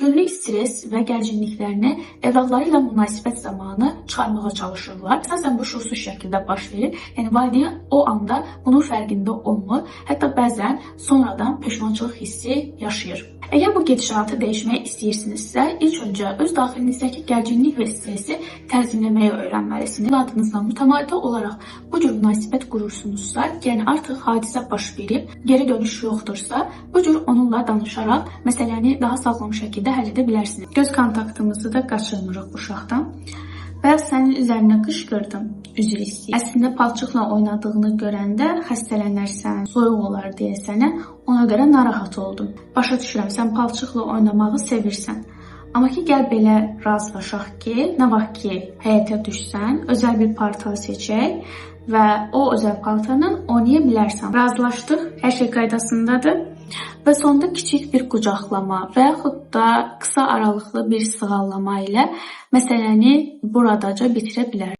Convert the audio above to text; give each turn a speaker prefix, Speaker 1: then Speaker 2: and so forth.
Speaker 1: Günlük stres və gərginliklərini övladları ilə münasibət zamanı çıxarmağa çalışırlar. Əsasən bu şuursuz şəkildə baş verir. Yəni valideyn o anda bunun fərqində olmur. Hətta bəzən sonradan peşmançılıq hissi yaşayır. Əgər bu gedişatı dəyişmək istəyirsinizsə, ilk öncə öz daxilinizdəki gərginlik və stresi tənzimləməyi öyrənməlisiniz. Övladınızla mütəmadi olaraq bu cür münasibət qurursunuzsa, yəni artıq hadisə baş verib, geri dönüş yoxdursa, bu cür onunla danışaraq məsələni daha sağlam şəkildə həll edə bilərsiniz. Göz kontaktımızı da qaçırmırıq uşaqdan. Bayaq sənin üzərinə qışqırdım, üzr istəyir. Əslində palçıqla oynadığını görəndə xəstələnərsən, soyuq olar deyə sənə, ona görə narahat oldum. Başa düşürəm, sən palçıqla oynamağı sevirsən. Amma ki, gəl belə razılaşaq ki, nə vaxt ki, həyətə düşsən, özəl bir paltar seçək və o özəl paltarla oynaya bilərsən. Razılaşdıq, hər şey qaydasındadır. Və sonda kiçik bir qucaqlama və yaxud da qısa aralıqlı bir sığallama ilə məsələni buradaca bitirə bilərik.